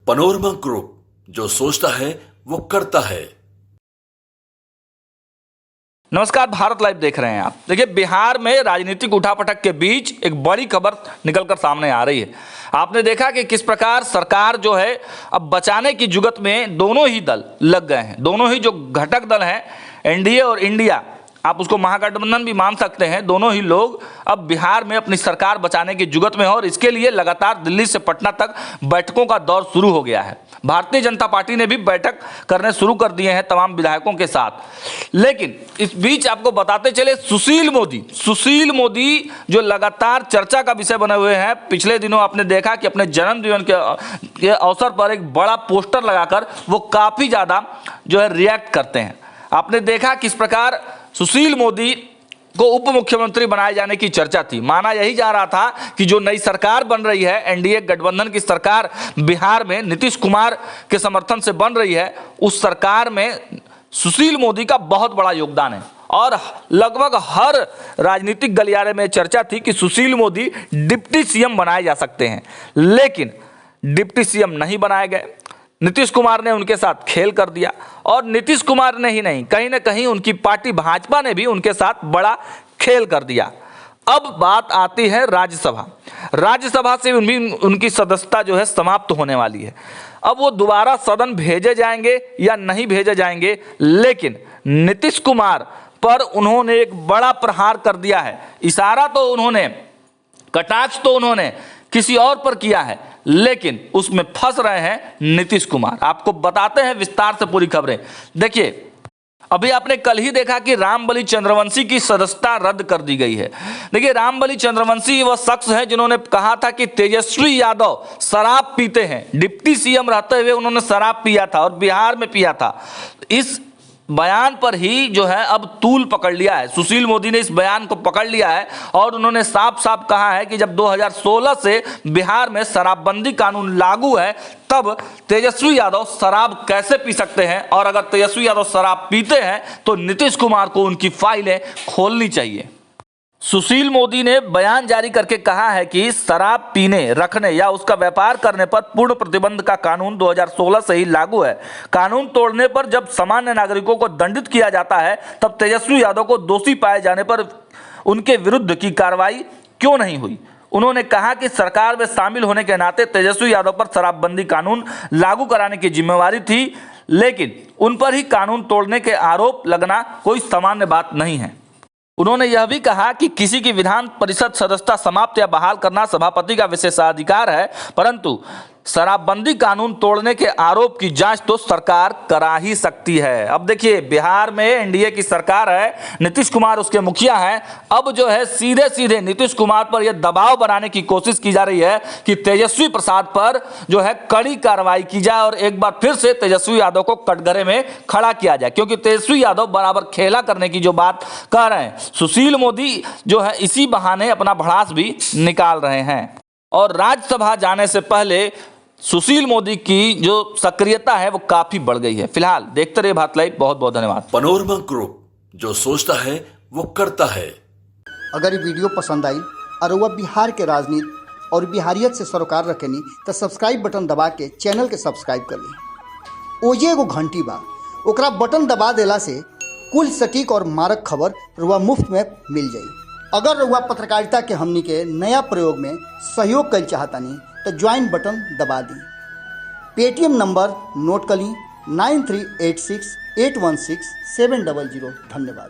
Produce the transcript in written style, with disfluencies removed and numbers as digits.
Panorama group, जो सोचता है वो करता है। नमस्कार, भारत लाइव देख रहे हैं आप। देखिए, बिहार में राजनीतिक उठापटक के बीच एक बड़ी खबर निकलकर सामने आ रही है। आपने देखा कि किस प्रकार सरकार जो है अब बचाने की जुगत में दोनों ही दल लग गए हैं। दोनों ही जो घटक दल हैं, एनडीए और इंडिया, आप उसको महागठबंधन भी मान सकते हैं, दोनों ही लोग अब बिहार में अपनी सरकार बचाने की जुगत में हैं और इसके लिए लगातार दिल्ली से पटना तक बैठकों का दौर शुरू हो गया है। भारतीय जनता पार्टी ने भी बैठक करने शुरू कर दिए हैं तमाम विधायकों के साथ। लेकिन इस बीच आपको बताते चले, सुशील मोदी जो लगातार चर्चा का विषय बने हुए हैं। पिछले दिनों आपने देखा कि अपने जन्मदिन के अवसर पर एक बड़ा पोस्टर लगाकर वो काफ़ी ज़्यादा जो है रिएक्ट करते हैं। आपने देखा किस प्रकार सुशील मोदी को उप मुख्यमंत्री बनाए जाने की चर्चा थी। माना यही जा रहा था कि जो नई सरकार बन रही है, एनडीए गठबंधन की सरकार बिहार में नीतीश कुमार के समर्थन से बन रही है, उस सरकार में सुशील मोदी का बहुत बड़ा योगदान है। और लगभग हर राजनीतिक गलियारे में चर्चा थी कि सुशील मोदी डिप्टी सीएम बनाए जा सकते हैं, लेकिन डिप्टी सीएम नहीं बनाए गए। नीतीश कुमार ने उनके साथ खेल कर दिया और नीतीश कुमार ने ही नहीं, कहीं ना कहीं उनकी पार्टी भाजपा ने भी उनके साथ बड़ा खेल कर दिया। अब बात आती है राज्यसभा से उनकी सदस्यता जो है समाप्त होने वाली है। अब वो दोबारा सदन भेजे जाएंगे या नहीं भेजे जाएंगे, लेकिन नीतीश कुमार पर उन्होंने एक बड़ा प्रहार कर दिया है। इशारा तो उन्होंने, कटाक्ष तो उन्होंने किसी और पर किया है, लेकिन उसमें फंस रहे हैं नीतीश कुमार। आपको बताते हैं विस्तार से पूरी खबरें। देखिए, अभी आपने कल ही देखा कि रामबली चंद्रवंशी की सदस्यता रद्द कर दी गई है। देखिए, रामबली चंद्रवंशी वह शख्स है जिन्होंने कहा था कि तेजस्वी यादव शराब पीते हैं। डिप्टी सीएम रहते हुए उन्होंने शराब पिया था और बिहार में पिया था। इस बयान पर ही जो है अब तूल पकड़ लिया है। सुशील मोदी ने इस बयान को पकड़ लिया है और उन्होंने साफ साफ कहा है कि जब 2016 से बिहार में शराबबंदी कानून लागू है, तब तेजस्वी यादव शराब कैसे पी सकते हैं, और अगर तेजस्वी यादव शराब पीते हैं तो नीतीश कुमार को उनकी फाइलें खोलनी चाहिए। सुशील मोदी ने बयान जारी करके कहा है कि शराब पीने, रखने या उसका व्यापार करने पर पूर्ण प्रतिबंध का कानून 2016 से ही लागू है। कानून तोड़ने पर जब सामान्य नागरिकों को दंडित किया जाता है, तब तेजस्वी यादव को दोषी पाए जाने पर उनके विरुद्ध की कार्रवाई क्यों नहीं हुई। उन्होंने कहा कि सरकार में शामिल होने के नाते तेजस्वी यादव पर शराबबंदी कानून लागू कराने की जिम्मेवारी थी, लेकिन उन पर ही कानून तोड़ने के आरोप लगना कोई सामान्य बात नहीं है। उन्होंने यह भी कहा कि किसी की विधान परिषद सदस्यता समाप्त या बहाल करना सभापति का विशेषाधिकार है, परंतु शराबबंदी कानून तोड़ने के आरोप की जांच तो सरकार करा ही सकती है। अब देखिए, बिहार में एनडीए की सरकार है, नीतीश कुमार उसके मुखिया हैं। अब जो है सीधे नीतीश कुमार पर यह दबाव बनाने की कोशिश की जा रही है कि तेजस्वी प्रसाद पर जो है कड़ी कार्रवाई की जाए और एक बार फिर से तेजस्वी यादव को कटघरे में खड़ा किया जाए, क्योंकि तेजस्वी यादव बराबर खेला करने की जो बात कह रहे हैं, सुशील मोदी जो है इसी बहाने अपना भड़ास भी निकाल रहे हैं। और राज्यसभा जाने से पहले सुशील मोदी की जो सक्रियता है वो काफी बढ़ गई है। फिलहाल देखते रहिए भारत लाइव। बहुत बहुत धन्यवाद। पनोरमा ग्रुप, जो सोचता है वो करता है। अगर ये वीडियो पसंद आई और वह बिहार के राजनीति और बिहारियत से सरोकार रखेनी तो सब्सक्राइब बटन दबा के चैनल के सब्सक्राइब कर ली। ओजे एगो घंटी बा, ओकरा बटन दबा देला से कुल सटीक और मारक खबर रुआ मुफ्त में मिल जाई। अगर रुआ पत्रकारिता के हमनी के नया प्रयोग में सहयोग कर चाहतानी तो ज्वाइन बटन दबा दी। पेटीएम नंबर नोट कर ली 9386816700। धन्यवाद।